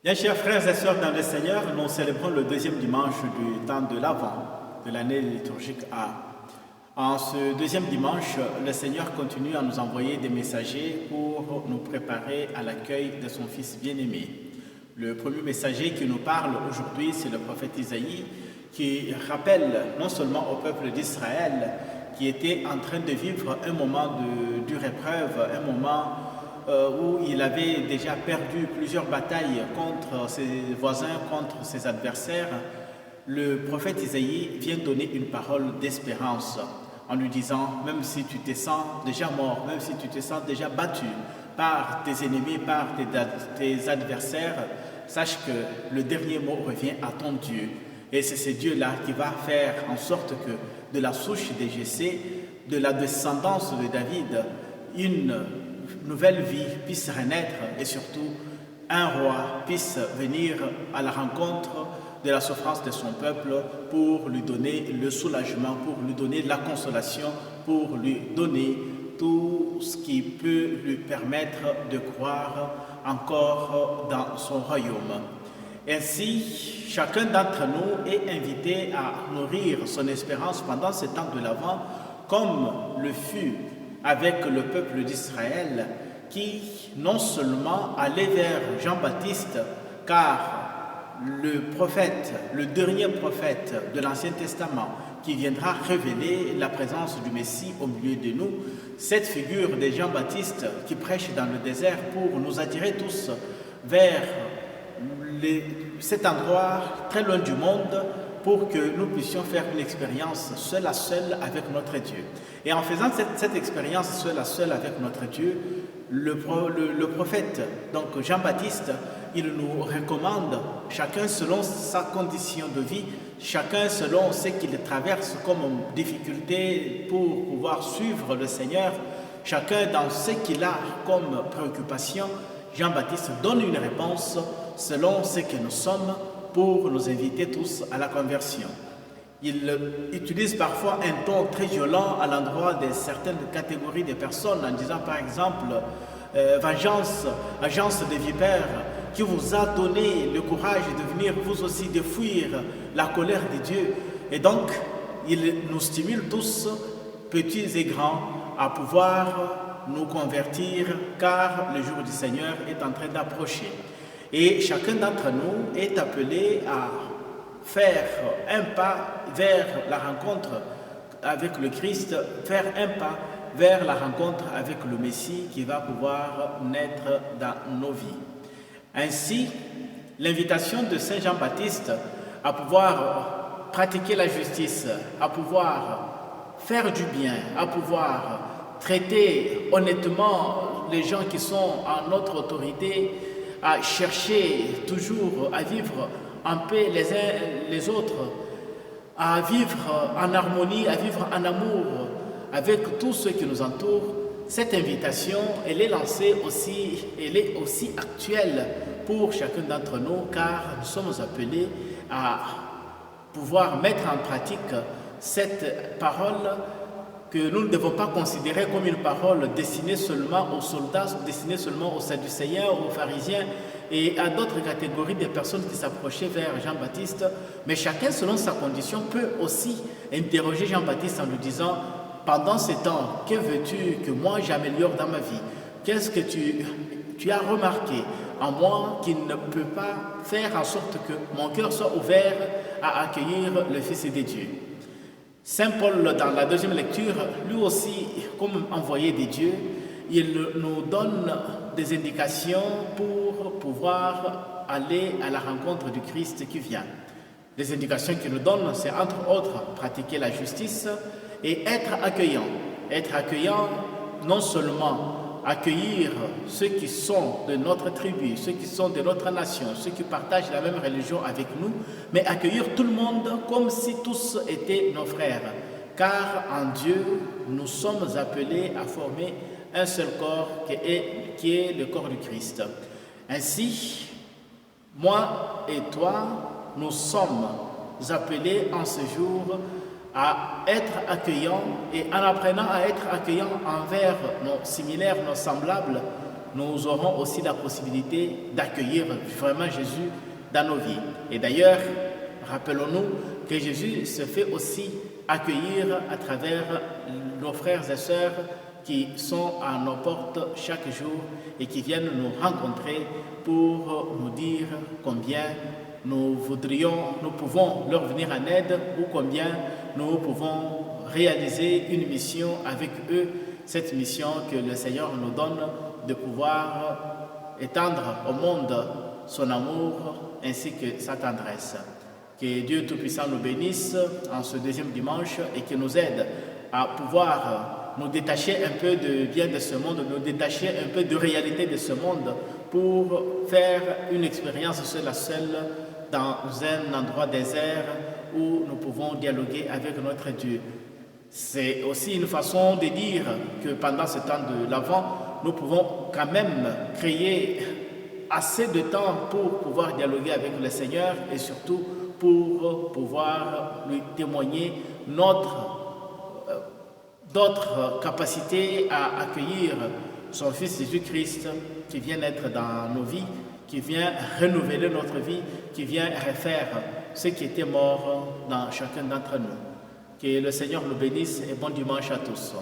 Bien, chers frères et sœurs dans le Seigneur, nous célébrons le deuxième dimanche du temps de l'Avent de l'année liturgique A. En ce deuxième dimanche, le Seigneur continue à nous envoyer des messagers pour nous préparer à l'accueil de son Fils bien-aimé. Le premier messager qui nous parle aujourd'hui, c'est le prophète Isaïe, qui rappelle non seulement au peuple d'Israël qui était en train de vivre un moment de dure épreuve, un moment où il avait déjà perdu plusieurs batailles contre ses voisins, contre ses adversaires. Le prophète Isaïe vient donner une parole d'espérance en lui disant, même si tu te sens déjà mort, même si tu te sens déjà battu par tes ennemis, par tes adversaires, sache que le dernier mot revient à ton Dieu. Et c'est ce Dieu-là qui va faire en sorte que de la souche de Jessé, de la descendance de David, une nouvelle vie puisse renaître et surtout un roi puisse venir à la rencontre de la souffrance de son peuple pour lui donner le soulagement, pour lui donner la consolation, pour lui donner tout ce qui peut lui permettre de croire encore dans son royaume. Ainsi, chacun d'entre nous est invité à nourrir son espérance pendant ce temps de l'Avent, comme le fut avec le peuple d'Israël, qui non seulement allait vers Jean-Baptiste, car le prophète, le dernier prophète de l'Ancien Testament, qui viendra révéler la présence du Messie au milieu de nous, cette figure de Jean-Baptiste qui prêche dans le désert pour nous attirer tous vers cet endroit très loin du monde, pour que nous puissions faire une expérience seul à seul avec notre Dieu. Et en faisant cette expérience seul à seul avec notre Dieu, le prophète, donc Jean-Baptiste, il nous recommande, chacun selon sa condition de vie, chacun selon ce qu'il traverse comme difficulté pour pouvoir suivre le Seigneur, chacun dans ce qu'il a comme préoccupation, Jean-Baptiste donne une réponse selon ce que nous sommes, pour nous inviter tous à la conversion. Il utilise parfois un ton très violent à l'endroit de certaines catégories de personnes en disant par exemple vengeance, agence de vipères, qui vous a donné le courage de venir vous aussi de fuir la colère de Dieu. Et donc, il nous stimule tous, petits et grands, à pouvoir nous convertir car le jour du Seigneur est en train d'approcher. Et chacun d'entre nous est appelé à faire un pas vers la rencontre avec le Christ, faire un pas vers la rencontre avec le Messie qui va pouvoir naître dans nos vies. Ainsi, l'invitation de Saint Jean-Baptiste à pouvoir pratiquer la justice, à pouvoir faire du bien, à pouvoir traiter honnêtement les gens qui sont en notre autorité, à chercher toujours à vivre en paix les uns les autres, à vivre en harmonie, à vivre en amour avec tous ceux qui nous entourent. Cette invitation, elle est lancée aussi, elle est aussi actuelle pour chacun d'entre nous, car nous sommes appelés à pouvoir mettre en pratique cette parole que nous ne devons pas considérer comme une parole destinée seulement aux soldats, destinée seulement aux sadducéens, aux pharisiens et à d'autres catégories de personnes qui s'approchaient vers Jean-Baptiste. Mais chacun, selon sa condition, peut aussi interroger Jean-Baptiste en lui disant « Pendant ces temps, que veux-tu que moi j'améliore dans ma vie? Qu'est-ce que tu as remarqué en moi qui ne peut pas faire en sorte que mon cœur soit ouvert à accueillir le Fils de Dieu ?» Saint Paul, dans la deuxième lecture, lui aussi, comme envoyé de Dieu, il nous donne des indications pour pouvoir aller à la rencontre du Christ qui vient. Les indications qu'il nous donne, c'est entre autres pratiquer la justice et être accueillant. Être accueillant, non seulement accueillir ceux qui sont de notre tribu, ceux qui sont de notre nation, ceux qui partagent la même religion avec nous, mais accueillir tout le monde comme si tous étaient nos frères. Car en Dieu, nous sommes appelés à former un seul corps qui est le corps du Christ. Ainsi, moi et toi, nous sommes appelés en ce jour à être accueillants, et en apprenant à être accueillants envers nos similaires, nos semblables, nous aurons aussi la possibilité d'accueillir vraiment Jésus dans nos vies. Et d'ailleurs, rappelons-nous que Jésus se fait aussi accueillir à travers nos frères et sœurs qui sont à nos portes chaque jour et qui viennent nous rencontrer pour nous dire combien nous pouvons leur venir en aide ou combien nous pouvons réaliser une mission avec eux, cette mission que le Seigneur nous donne de pouvoir étendre au monde son amour ainsi que sa tendresse. Que Dieu Tout-Puissant nous bénisse en ce deuxième dimanche et qu'il nous aide à pouvoir nous détacher un peu de bien de ce monde, nous détacher un peu de réalité de ce monde pour faire une expérience seule à seule dans un endroit désert où nous pouvons dialoguer avec notre Dieu. C'est aussi une façon de dire que pendant ce temps de l'Avent, nous pouvons quand même créer assez de temps pour pouvoir dialoguer avec le Seigneur et surtout pour pouvoir lui témoigner d'autres capacités à accueillir son Fils Jésus-Christ qui vient être dans nos vies, qui vient renouveler notre vie, qui vient refaire ce qui était mort dans chacun d'entre nous. Que le Seigneur nous bénisse et bon dimanche à tous.